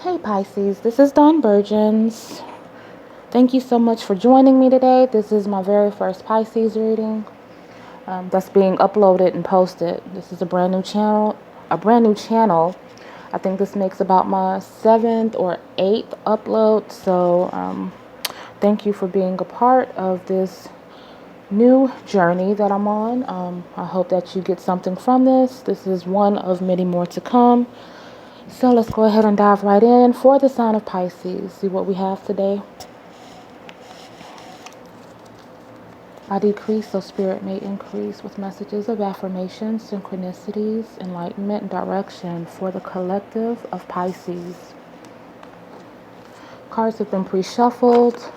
Hey Pisces, this is Dawn Burgeons. Thank you so much for joining me today. This is my very first Pisces reading that's being uploaded and posted. This is a brand new channel. I think this makes about my 7th or 8th upload. So thank you for being a part of this new journey that I'm on. I hope that you get something from this. This is one of many more to come. So let's go ahead and dive right in for the sign of Pisces. See what we have today. I decrease so spirit may increase with messages of affirmation, synchronicities, enlightenment, and direction for the collective of Pisces. Cards have been pre-shuffled.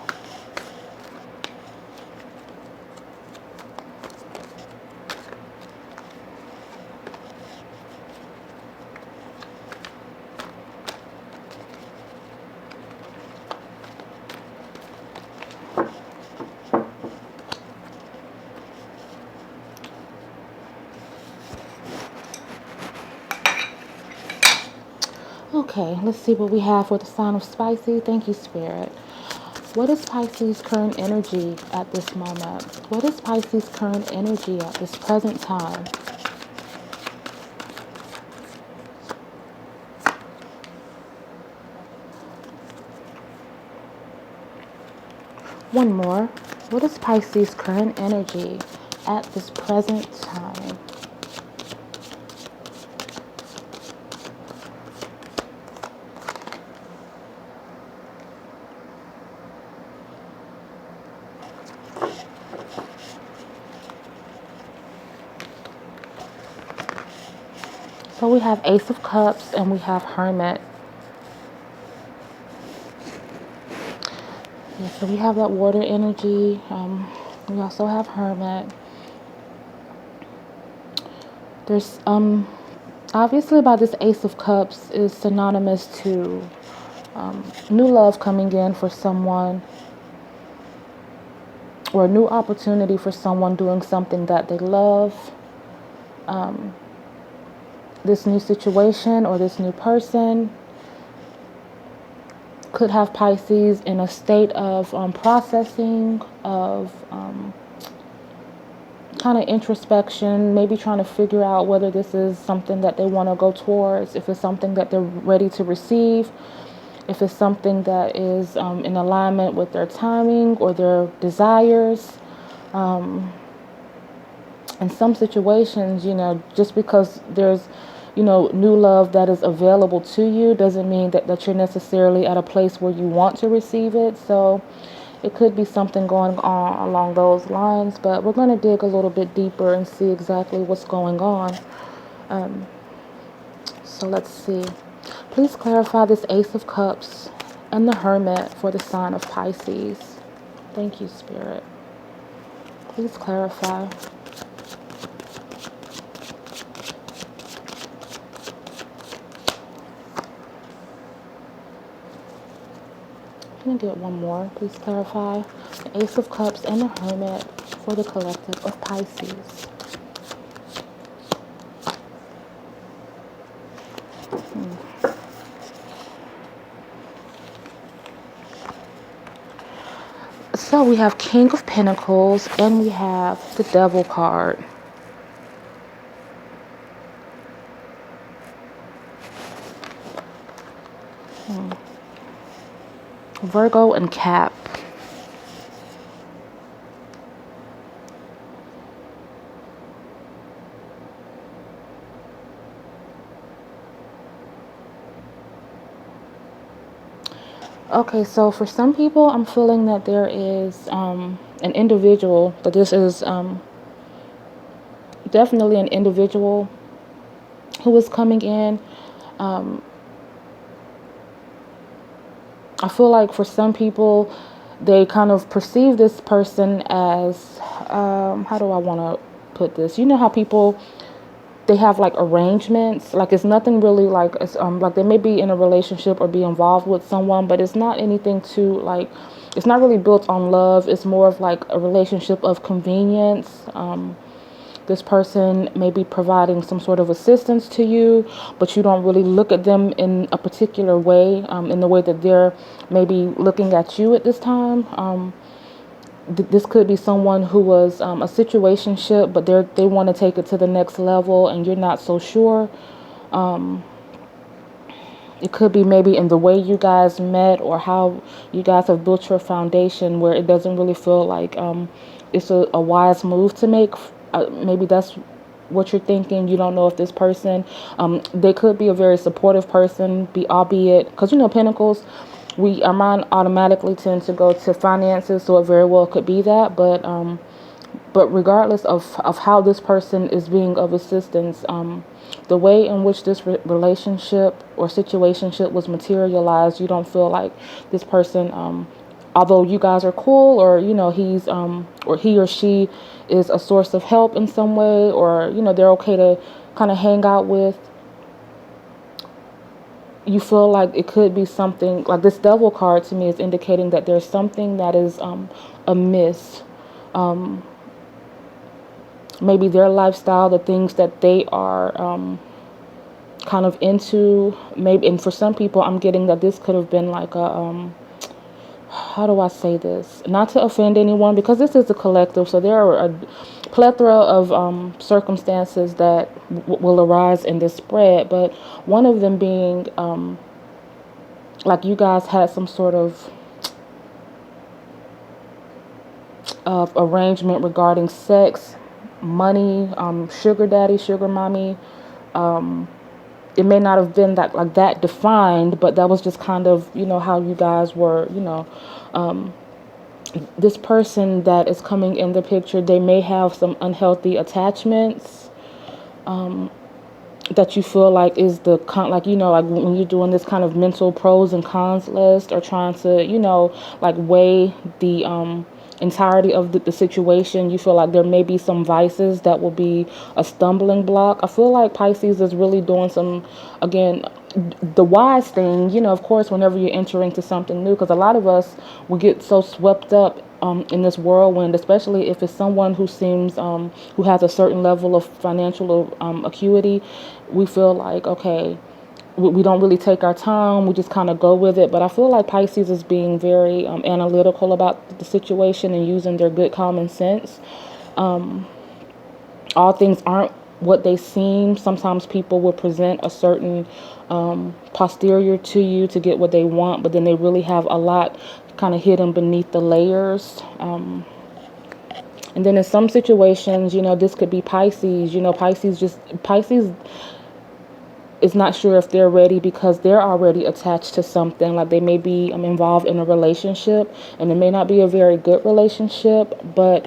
Okay, let's see what we have for the sign of Pisces. Thank you, Spirit. What is Pisces' current energy at this moment? What is Pisces' current energy at this present time? One more. What is Pisces' current energy at this present time? So we have Ace of Cups and we have Hermit. Yeah, so we have that water energy. We also have Hermit. There's obviously by this Ace of Cups is synonymous to new love coming in for someone, or a new opportunity for someone doing something that they love. This new situation or this new person could have Pisces in a state of processing, of kind of introspection, maybe trying to figure out whether this is something that they want to go towards, if it's something that they're ready to receive, if it's something that is in alignment with their timing or their desires. In some situations, just because there's, new love that is available to you doesn't mean that you're necessarily at a place where you want to receive it. So it could be something going on along those lines, but we're going to dig a little bit deeper and see exactly what's going on. So let's see. Please clarify this Ace of Cups and the Hermit for the sign of Pisces. Thank you, Spirit. Please clarify. I'm going to get one more. Please clarify the Ace of Cups and the Hermit for the collective of Pisces. So we have King of Pentacles and we have the Devil card. Virgo and Cap. Okay, so for some people, I'm feeling that there is an individual, but this is definitely an individual who is coming in. I feel like for some people, they kind of perceive this person as, how do I want to put this? You know how people, they have like arrangements, like it's nothing really like, it's like they may be in a relationship or be involved with someone, but it's not anything too like, it's not really built on love. It's more of like a relationship of convenience. This person may be providing some sort of assistance to you, but you don't really look at them in a particular way, in the way that they're maybe looking at you at this time. This could be someone who was a situationship, but they want to take it to the next level, and you're not so sure. It could be maybe in the way you guys met or how you guys have built your foundation, where it doesn't really feel like it's a wise move to make. Maybe that's what you're thinking. You don't know if this person, they could be a very supportive person, albeit, because Pentacles, our mind automatically tends to go to finances, so it very well could be that. But regardless of how this person is being of assistance, the way in which this relationship or situationship was materialized, you don't feel like this person, although you guys are cool, or he's or he or she is a source of help in some way, or they're okay to kind of hang out with. You feel like it could be something like this Devil card to me is indicating that there's something that is amiss. Maybe their lifestyle, the things that they are kind of into. Maybe, and for some people, I'm getting that this could have been like a how do I say this? Not to offend anyone, because this is a collective, so there are a plethora of circumstances that will arise in this spread. But one of them being like you guys had some sort of arrangement regarding sex, money, sugar daddy, sugar mommy. It may not have been that defined, but that was just kind of how you guys were. This person that is coming in the picture, they may have some unhealthy attachments that you feel like is like when you're doing this kind of mental pros and cons list, or trying to weigh the entirety of the situation. You feel like there may be some vices that will be a stumbling block. I feel like Pisces is really doing some, again, the wise thing, of course, whenever you're entering to something new, because a lot of us will get so swept up in this whirlwind, especially if it's someone who seems who has a certain level of financial acuity. We feel like, okay, we don't really take our time. We just kind of go with it. But I feel like Pisces is being very analytical about the situation and using their good common sense. All things aren't what they seem. Sometimes people will present a certain posterior to you to get what they want, but then they really have a lot kind of hidden beneath the layers. And then in some situations, this could be Pisces. Pisces is not sure if they're ready, because they're already attached to something. Like they may be involved in a relationship, and it may not be a very good relationship, but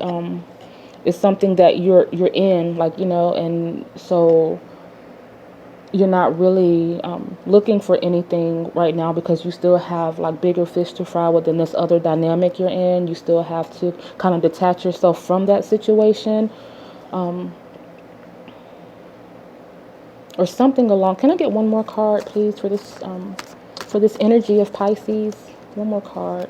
it's something that you're in, and so you're not really looking for anything right now, because you still have bigger fish to fry within this other dynamic you're in. You still have to kind of detach yourself from that situation. Or something along. Can I get one more card, please, for this energy of Pisces? One more card.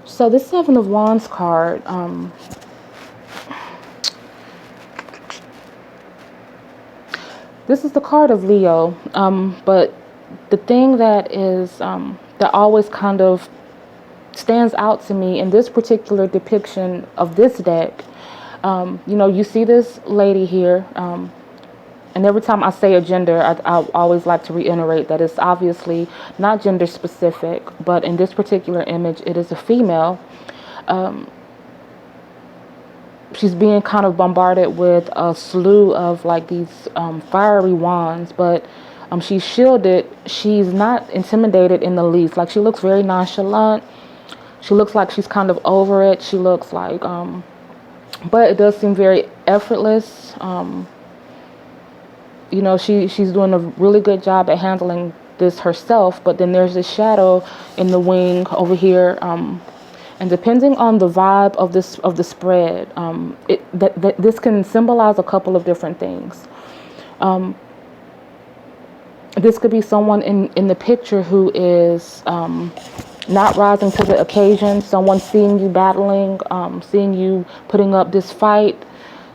So this Seven of Wands card, this is the card of Leo, but the thing that is that always kind of stands out to me in this particular depiction of this deck, you see this lady here, and every time I say a gender, I always like to reiterate that it's obviously not gender specific, but in this particular image, it is a female. She's being kind of bombarded with a slew of these fiery wands, but she's shielded. She's not intimidated in the least. She looks very nonchalant. She looks like she's kind of over it. She looks like, but it does seem very effortless. She's doing a really good job at handling this herself, but then there's this shadow in the wing over here. And depending on the vibe of the spread, this can symbolize a couple of different things. This could be someone in the picture who is not rising to the occasion. Someone seeing you battling, seeing you putting up this fight,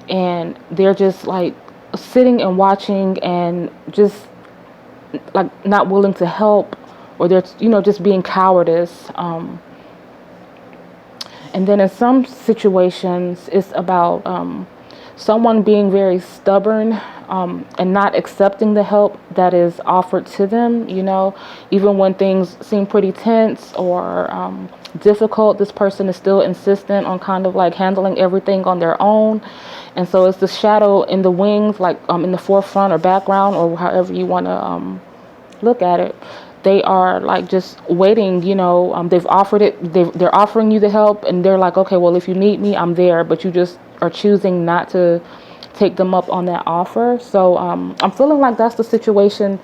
and they're just like sitting and watching and just like not willing to help, or they're just being cowardice. And then in some situations, it's about someone being very stubborn and not accepting the help that is offered to them. Even when things seem pretty tense or difficult, this person is still insistent on kind of like handling everything on their own. And so it's the shadow in the wings, like in the forefront or background, or however you want to look at it. They are like just waiting, they've offered it. They're offering you the help, and they're like, okay, well, if you need me, I'm there. But you just are choosing not to take them up on that offer. So I'm feeling like that's the situation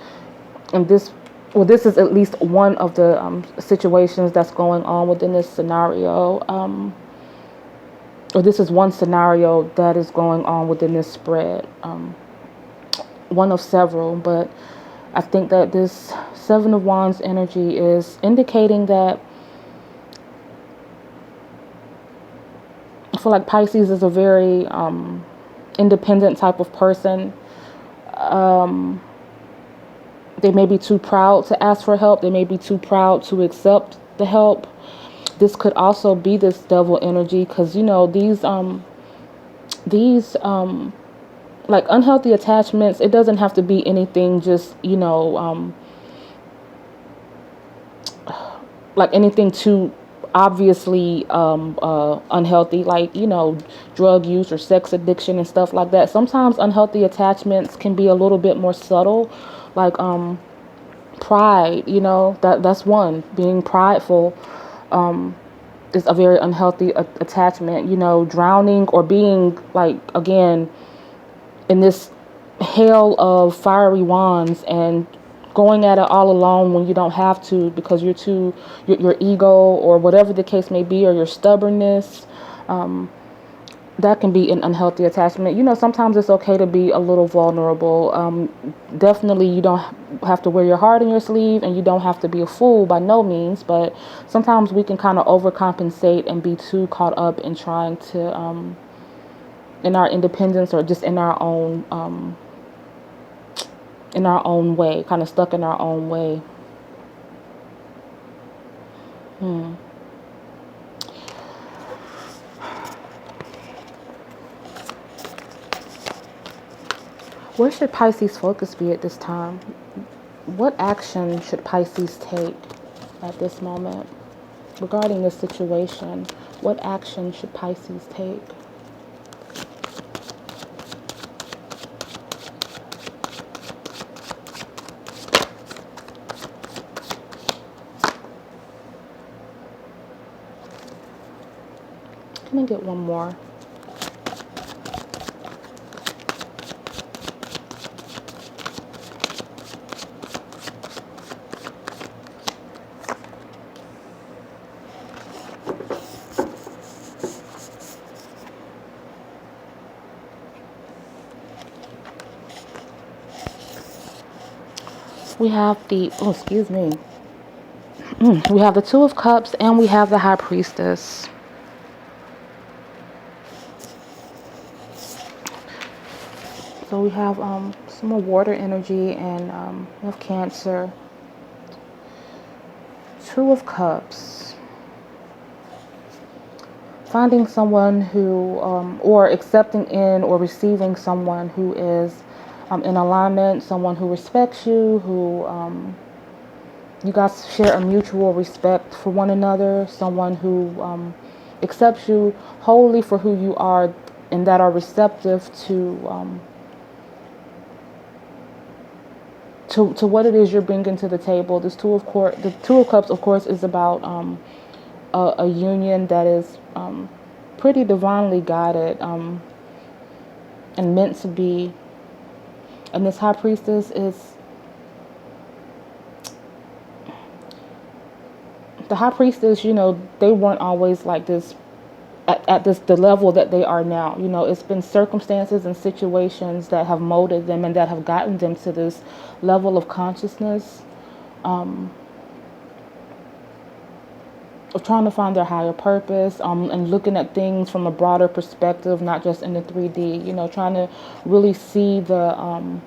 in this. Well, this is at least one of the situations that's going on within this scenario. Or this is one scenario that is going on within this spread. One of several, but I think that this Seven of Wands energy is indicating that I feel like Pisces is a very independent type of person. They may be too proud to ask for help. They may be too proud to accept the help. This could also be this devil energy, because these like unhealthy attachments, it doesn't have to be anything just like anything too obviously unhealthy, like drug use or sex addiction and stuff like that. Sometimes unhealthy attachments can be a little bit more subtle, like pride. That's one. Being prideful is a very unhealthy attachment. Drowning or being like, again, in this hail of fiery wands and going at it all alone when you don't have to, because your ego or whatever the case may be, or your stubbornness, that can be an unhealthy attachment. Sometimes it's okay to be a little vulnerable. Definitely you don't have to wear your heart in your sleeve, and you don't have to be a fool by no means, but sometimes we can kind of overcompensate and be too caught up in trying to in our independence, or just in our own way, kind of stuck in our own way. Where should Pisces' focus be at this time? What action should Pisces take at this moment regarding this situation? What action should Pisces take? Let me get one more. We have we have the Two of Cups, and we have the High Priestess. So we have some more water energy, and we have Cancer. Two of Cups. Finding someone who, or accepting in or receiving someone who is in alignment, someone who respects you, who you guys share a mutual respect for one another, someone who accepts you wholly for who you are, and that are receptive to what it is you're bringing to the table. The Two of Cups, of course, is about a union that is pretty divinely guided and meant to be. And this High Priestess is the High Priestess, you know, they weren't always like this at this the level that they are now. You know, it's been circumstances and situations that have molded them and that have gotten them to this level of consciousness, of trying to find their higher purpose, and looking at things from a broader perspective, not just in the 3D. You know, trying to really see the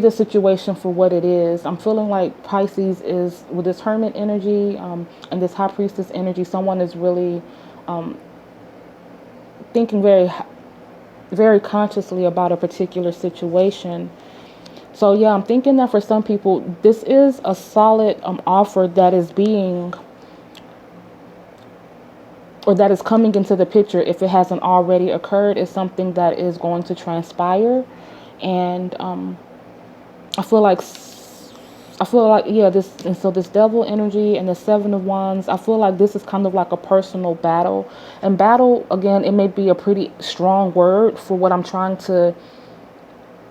situation for what it is. I'm feeling like Pisces is, with this Hermit energy, and this High Priestess energy, someone is really thinking very, very consciously about a particular situation. So yeah, I'm thinking that for some people, this is a solid offer that is being, or that is coming into the picture, if it hasn't already occurred, is something that is going to transpire. And I feel like, yeah, this Devil energy and the Seven of Wands, I feel like this is kind of like a personal battle. And battle, again, it may be a pretty strong word for what I'm trying to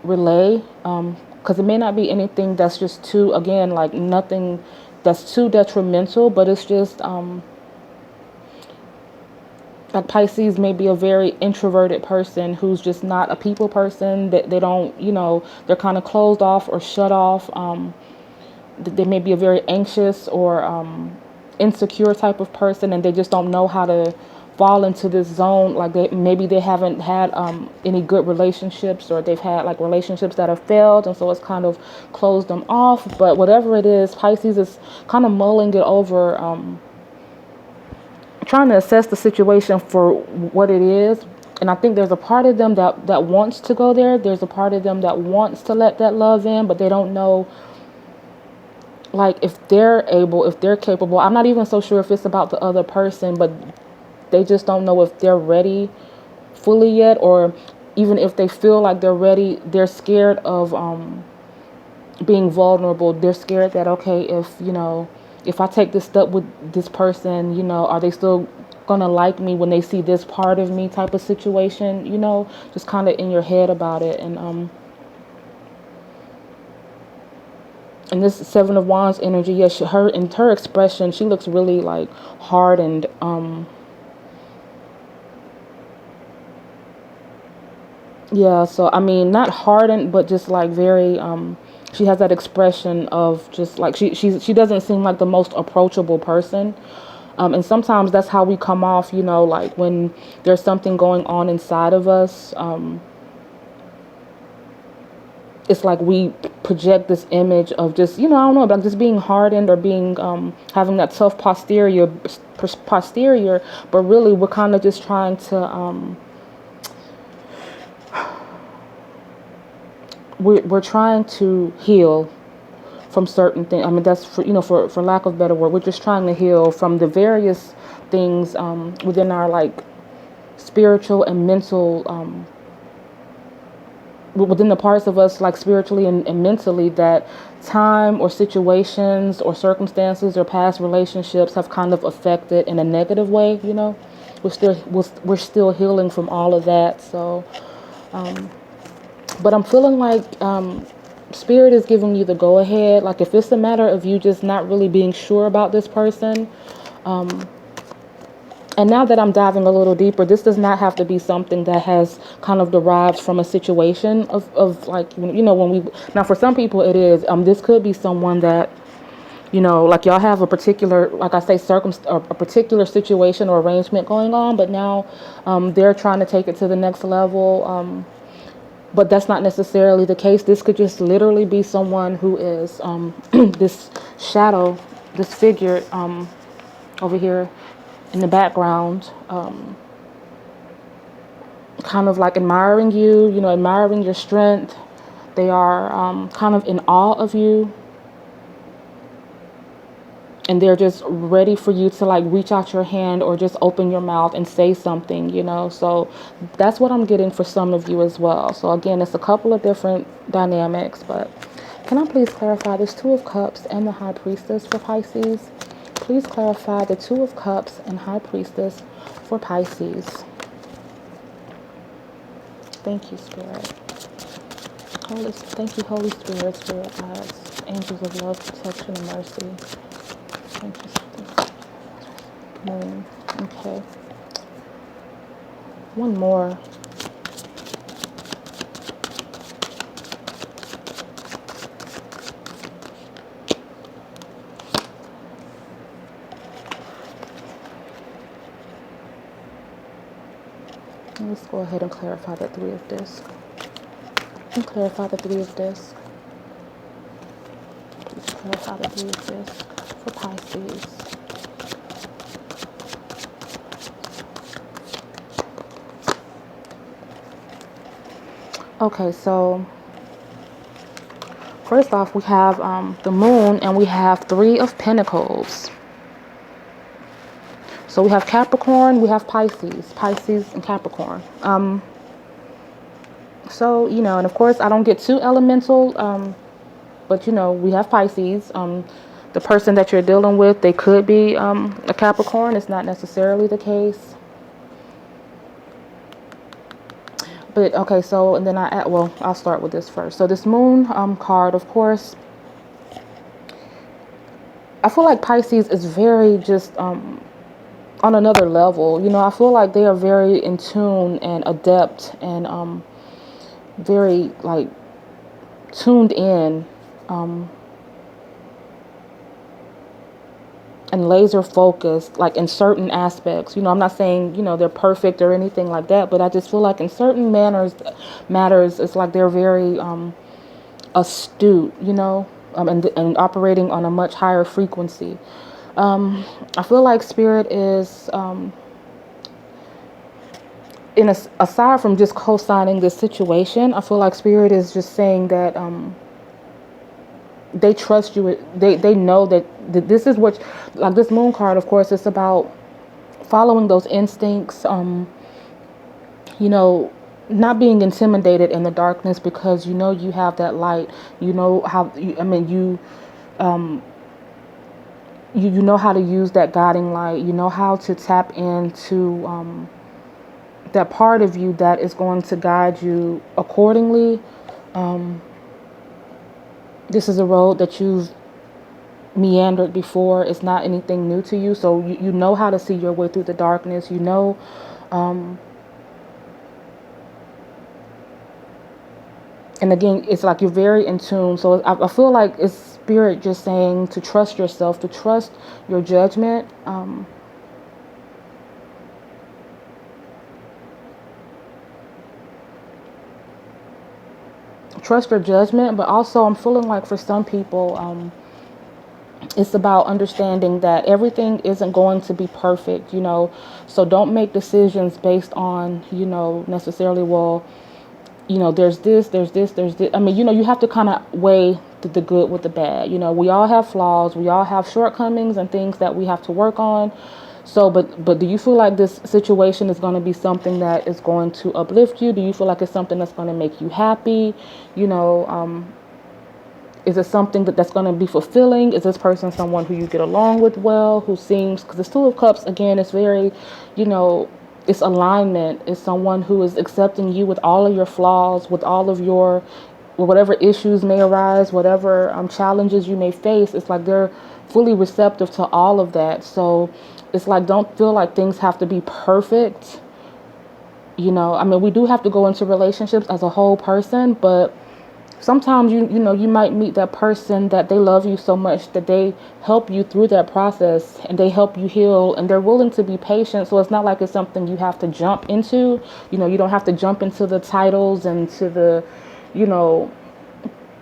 relay, because it may not be anything that's just too, again, like nothing that's too detrimental, but it's just like Pisces may be a very introverted person who's just not a people person, that they don't, you know, they're kind of closed off or shut off. They may be a very anxious or insecure type of person, and they just don't know how to fall into this zone. Like maybe they haven't had any good relationships, or they've had like relationships that have failed, and so it's kind of closed them off. But whatever it is, Pisces is kind of mulling it over, trying to assess the situation for what it is. And I think there's a part of them that wants to go there. There's a part of them that wants to let that love in, but they don't know, like, if they're able, if they're capable. I'm not even so sure if it's about the other person, but they just don't know if they're ready fully yet, or even if they feel like they're ready, they're scared of being vulnerable. They're scared that, okay, if I take this step with this person, you know, are they still gonna like me when they see this part of me, type of situation, you know, just kind of in your head about it. And this Seven of Wands energy, yes, her expression, she looks really like hardened. Yeah, so I mean, not hardened, but just like very, she has that expression of just like, she doesn't seem like the most approachable person. And sometimes that's how we come off, you know, like when there's something going on inside of us. It's like we project this image of just, you know, I don't know, about just being hardened, or being, having that tough posterior, but really we're kind of just trying to, we're trying to heal from certain things. I mean, that's for, you know, for lack of a better word, we're just trying to heal from the various things within our like spiritual and mental, within the parts of us, like spiritually and mentally, that time or situations or circumstances or past relationships have kind of affected in a negative way. You know, we're still healing from all of that. So, but I'm feeling like Spirit is giving you the go ahead. Like if it's a matter of you just not really being sure about this person. And now that I'm diving a little deeper, this does not have to be something that has kind of derived from a situation of like, you know, now for some people it is, this could be someone that, you know, like y'all have a particular, like I say, a particular situation or arrangement going on, but now they're trying to take it to the next level. But that's not necessarily the case. This could just literally be someone who is this shadow, this figure over here in the background, kind of like admiring you, you know, admiring your strength. They are kind of in awe of you. And they're just ready for you to like reach out your hand or just open your mouth and say something, you know. So that's what I'm getting for some of you as well. So again, it's a couple of different dynamics, but can I please clarify this Two of Cups and the High Priestess for Pisces? Please clarify the Two of Cups and High Priestess for Pisces. Thank you, Spirit. Thank you, Holy Spirit, Spirit guides, angels of love, protection, and mercy. Thank you. Moon. Okay. One more. Let's go ahead and clarify the Three of Discs. And clarify the Three of Discs. Please clarify the Three of Discs for Pisces. Okay, so first off, we have the Moon, and we have Three of Pentacles. So we have Capricorn, we have Pisces and Capricorn. So, you know, and of course I don't get too elemental, but you know, we have Pisces. The person that you're dealing with, they could be a Capricorn. It's not necessarily the case. But okay, so, and then I'll start with this first. So this Moon card, of course, I feel like Pisces is very just on another level. You know, I feel like they are very in tune and adept and very like tuned in and laser focused, like in certain aspects. You know, I'm not saying, you know, they're perfect or anything like that, but I just feel like in certain matters, it's like they're very astute, you know, and operating on a much higher frequency. I feel like Spirit is aside from just co-signing this situation, I feel like Spirit is just saying that they trust you. They know that this is what, like this Moon card, of course, it's about following those instincts, you know, not being intimidated in the darkness, because you know you have that light. You know how, you know how to use that guiding light. You know how to tap into that part of you that is going to guide you accordingly. This is a road that you've meandered before. It's not anything new to you. So you know how to see your way through the darkness. You know, and again, it's like you're very in tune. So I feel like it's Spirit just saying to trust yourself, to trust your judgment. Trust your judgment, but also I'm feeling like for some people, it's about understanding that everything isn't going to be perfect, you know, so don't make decisions based on, you know, necessarily, well, you know, there's this. I mean, you know, you have to kind of weigh the good with the bad. You know, we all have flaws, we all have shortcomings and things that we have to work on. So, but do you feel like this situation is going to be something that is going to uplift you? Do you feel like it's something that's going to make you happy? You know, is it something that's going to be fulfilling? Is this person someone who you get along with well, who seems, because the Two of Cups, again, it's very, you know, it's alignment. It's someone who is accepting you with all of your flaws, with all of your, whatever issues may arise, whatever challenges you may face. It's like they're fully receptive to all of that. So it's like, don't feel like things have to be perfect. You know, I mean, we do have to go into relationships as a whole person, but sometimes you know, you might meet that person that they love you so much that they help you through that process and they help you heal, and they're willing to be patient. So it's not like it's something you have to jump into. You know, you don't have to jump into the titles and to the, you know,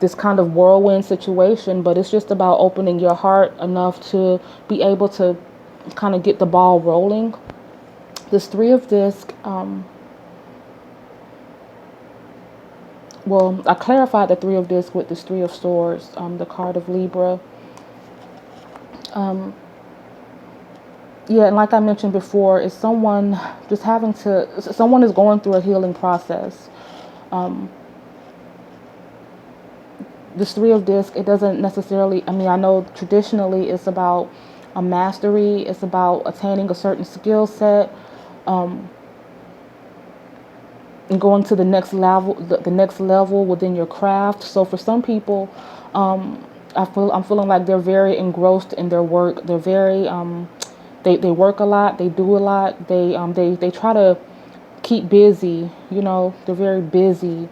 this kind of whirlwind situation, but it's just about opening your heart enough to be able to kind of get the ball rolling. This Three of Discs, well, I clarified the Three of Discs with this Three of Swords, the card of Libra. Yeah, and like I mentioned before, it's someone just someone is going through a healing process. This Three of Discs, it doesn't necessarily, I mean, I know traditionally it's about a mastery, it's about attaining a certain skill set, and going to the next level within your craft. So for some people, I'm feeling like they're very engrossed in their work. They're very They work a lot. They do a lot. They try to keep busy. You know, they're very busy.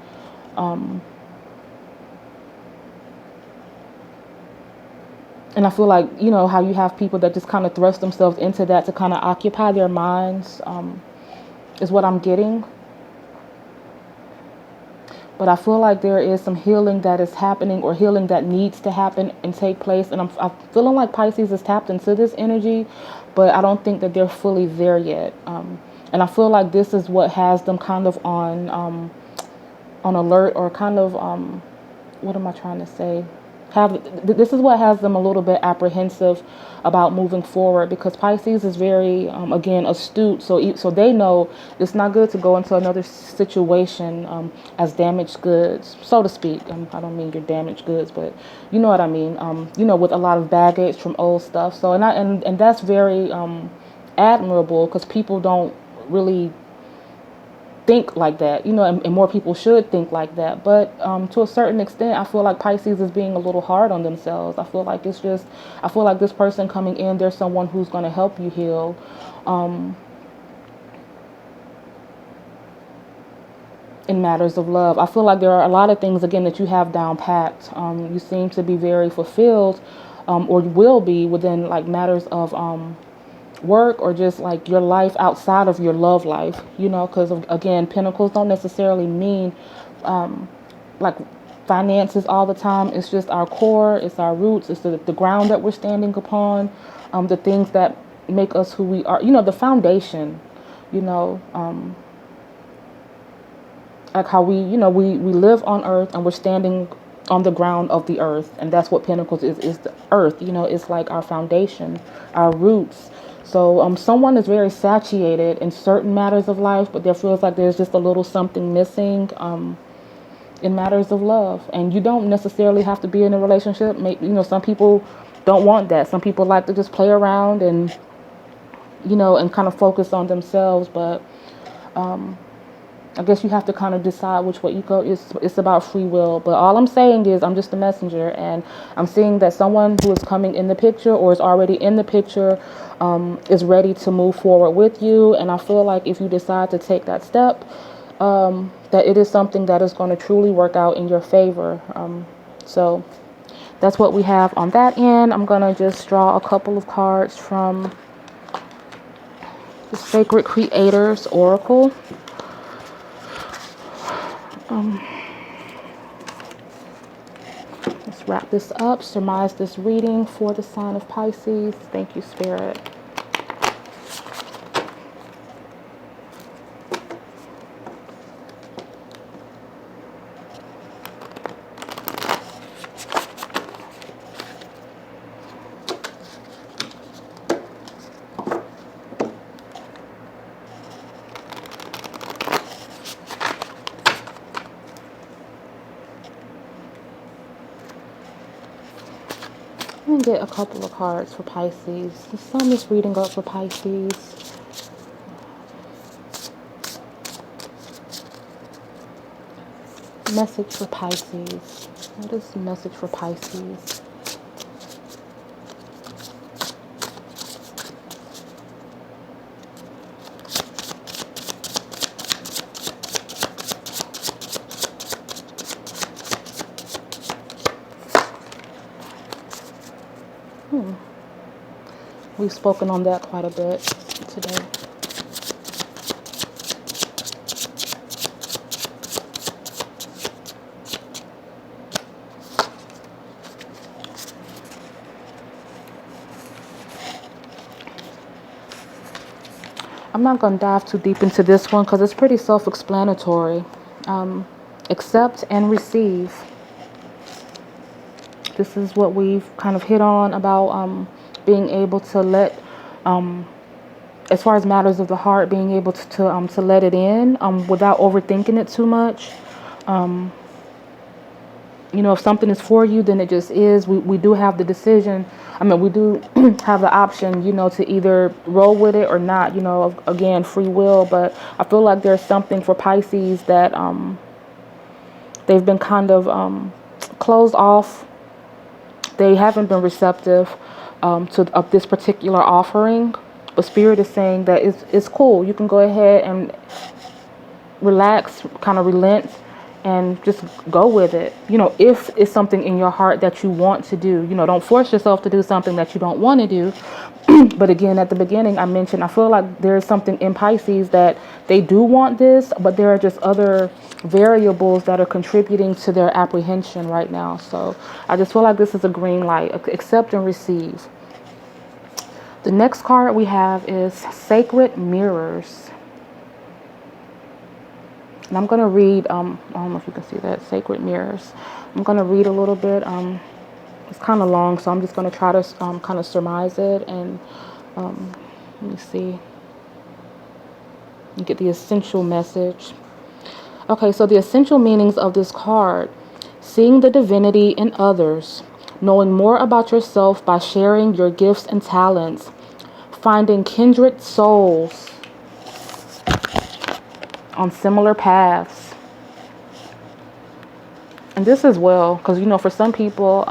And I feel like, you know, how you have people that just kind of thrust themselves into that to kind of occupy their minds, is what I'm getting. But I feel like there is some healing that is happening, or healing that needs to happen and take place. And I'm feeling like Pisces is tapped into this energy, but I don't think that they're fully there yet. And I feel like this is what has them kind of on alert, or kind of, what am I trying to say? This is what has them a little bit apprehensive about moving forward, because Pisces is very, again, astute. So they know it's not good to go into another situation as damaged goods, so to speak. I don't mean you're damaged goods, but you know what I mean. You know, with a lot of baggage from old stuff. So and that's very admirable, because people don't really think like that, you know, and more people should think like that. But to a certain extent, I feel like Pisces is being a little hard on themselves. I feel like this person coming in, there's someone who's going to help you heal. In matters of love, I feel like there are a lot of things, again, that you have down pat. You seem to be very fulfilled, or will be, within like matters of work, or just like your life outside of your love life, you know, because again, pentacles don't necessarily mean like finances all the time. It's just our core, it's our roots, it's the ground that we're standing upon, the things that make us who we are, you know, the foundation, you know, like how we, you know, we live on earth, and we're standing on the ground of the earth, and that's what pentacles is the earth, you know. It's like our foundation, our roots. So someone is very satiated in certain matters of life, but there feels like there's just a little something missing in matters of love. And you don't necessarily have to be in a relationship. You know, some people don't want that. Some people like to just play around and, you know, and kind of focus on themselves. But I guess you have to kind of decide which way you go. It's about free will. But all I'm saying is, I'm just a messenger, and I'm seeing that someone who is coming in the picture, or is already in the picture, is ready to move forward with you. And I feel like if you decide to take that step, that it is something that is going to truly work out in your favor. So that's what we have on that end. I'm going to just draw a couple of cards from the Sacred Creators Oracle. Let's wrap this up, surmise this reading for the sign of Pisces. Thank you, Spirit. I'm going to get a couple of cards for Pisces. The sun is reading up for Pisces. Message for Pisces. What is the message for Pisces? We've spoken on that quite a bit today. I'm not going to dive too deep into this one because it's pretty self-explanatory. Accept and receive. This is what we've kind of hit on about being able to let, as far as matters of the heart, being able to let it in without overthinking it too much. You know, if something is for you, then it just is. We do have the decision. I mean, we do have the option, you know, to either roll with it or not, you know, again, free will. But I feel like there's something for Pisces that they've been kind of closed off. They haven't been receptive to this particular offering. But Spirit is saying that it's cool. You can go ahead and relax, kind of relent, and just go with it. If it's something in your heart that you want to do, don't force yourself to do something that you don't want to do. But again, at the beginning, I mentioned, I feel like there's something in Pisces that they do want this, but there are just other variables that are contributing to their apprehension right now. So I just feel like this is a green light. Accept and receive. The next card we have is Sacred Mirrors. And I'm going to read, I don't know if you can see that, Sacred Mirrors. I'm going to read a little bit. It's kind of long, so I'm just going to try to kind of surmise it. And let me see. You get the essential message. Okay, so the essential meanings of this card. Seeing the divinity in others. Knowing more about yourself by sharing your gifts and talents. Finding kindred souls on similar paths. And this as well, because for some people,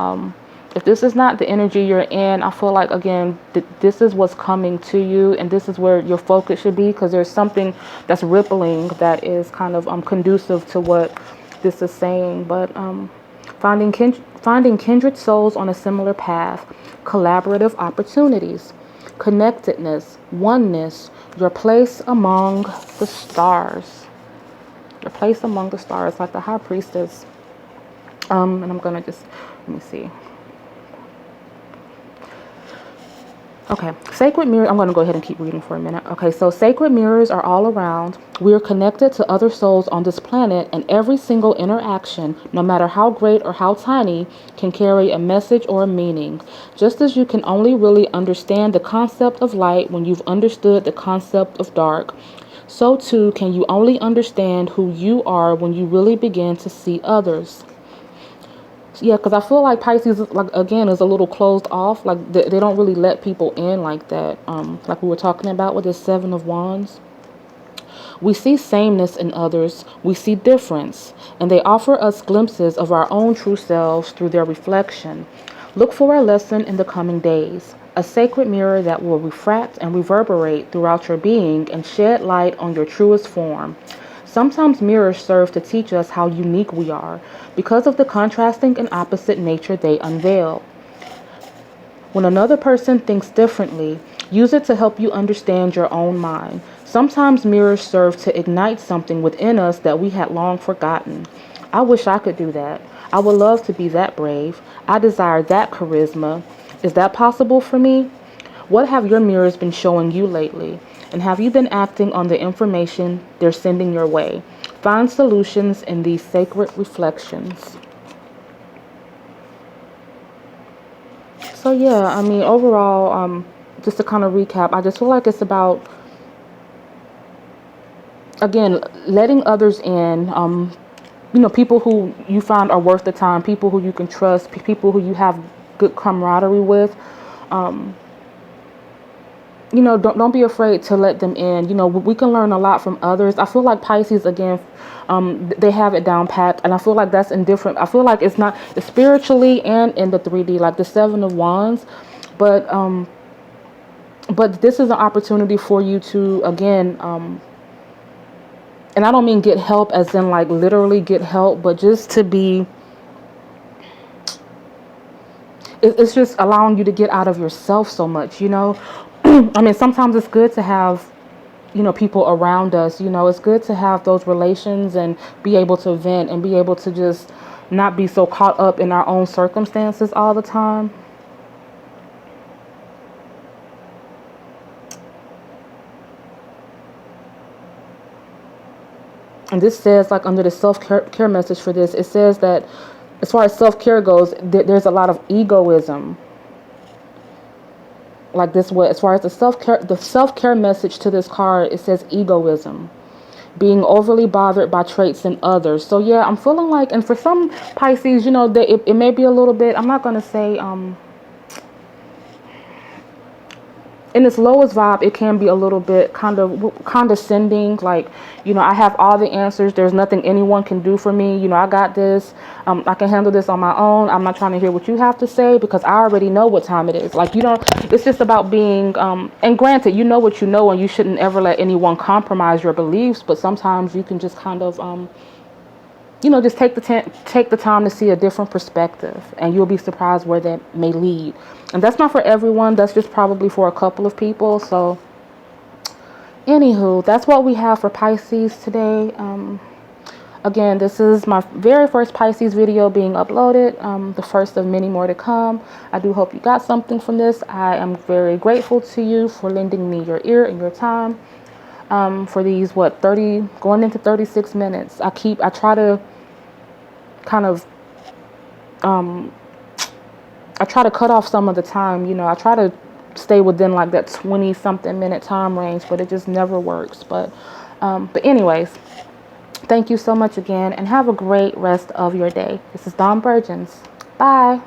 if this is not the energy you're in, I feel like, again, this is what's coming to you, and this is where your focus should be, because there's something that's rippling that is kind of conducive to what this is saying. But finding kindred souls on a similar path, collaborative opportunities, connectedness, oneness, your place among the stars. Your place among the stars, like the High Priestess. And I'm going to just, let me see. Okay, sacred mirrors, I'm going to go ahead and keep reading for a minute. Okay, so sacred mirrors are all around. We are connected to other souls on this planet, and every single interaction, no matter how great or how tiny, can carry a message or a meaning. Just as you can only really understand the concept of light when you've understood the concept of dark, so too can you only understand who you are when you really begin to see others. Yeah, because I feel like Pisces, like, again, is a little closed off. Like, they don't really let people in like that. Like we were talking about with the Seven of Wands. We see sameness in others. We see difference. And they offer us glimpses of our own true selves through their reflection. Look for a lesson in the coming days. A sacred mirror that will refract and reverberate throughout your being and shed light on your truest form. Sometimes mirrors serve to teach us how unique we are because of the contrasting and opposite nature they unveil. When another person thinks differently, use it to help you understand your own mind. Sometimes mirrors serve to ignite something within us that we had long forgotten. I wish I could do that. I would love to be that brave. I desire that charisma. Is that possible for me? What have your mirrors been showing you lately? And have you been acting on the information they're sending your way? Find solutions in these sacred reflections. So yeah, I mean, overall, just to kind of recap, I just feel like it's about, again, letting others in, people who you find are worth the time, people who you can trust, people who you have good camaraderie with. Don't be afraid to let them in. We can learn a lot from others. I feel like Pisces, again, they have it down pat, and I feel like that's indifferent. I feel like it's spiritually and in the 3D, like the Seven of Wands, but this is an opportunity for you to, again, and I don't mean get help as in like literally get help, but just to be, it's just allowing you to get out of yourself so much, I mean, sometimes it's good to have, people around us, it's good to have those relations and be able to vent and be able to just not be so caught up in our own circumstances all the time. And this says, like, under the self-care message for this, it says that as far as self-care goes, there's a lot of egoism. Like this way, as far as the self-care message to this card, it says egoism. Being overly bothered by traits in others. So yeah, I'm feeling like, and for some Pisces, it may be a little bit, I'm not going to say, in its lowest vibe, it can be a little bit kind of condescending. Like, you know, I have all the answers. There's nothing anyone can do for me. You know, I got this. I can handle this on my own. I'm not trying to hear what you have to say because I already know what time it is. Like, you don't, it's just about being, and granted, you know what you know, and you shouldn't ever let anyone compromise your beliefs. But sometimes you can just kind of, you know, just take the time to see a different perspective, and you'll be surprised where that may lead. And that's not for everyone. That's just probably for a couple of people. So, anywho, that's what we have for Pisces today. Again, this is my very first Pisces video being uploaded, the first of many more to come. I do hope you got something from this. I am very grateful to you for lending me your ear and your time. For these, 30, going into 36 minutes. I try to kind of, I try to cut off some of the time, you know, I try to stay within like that 20 something minute time range, but it just never works. But anyways, thank you so much again, and have a great rest of your day. This is Dawn Burgeons. Bye.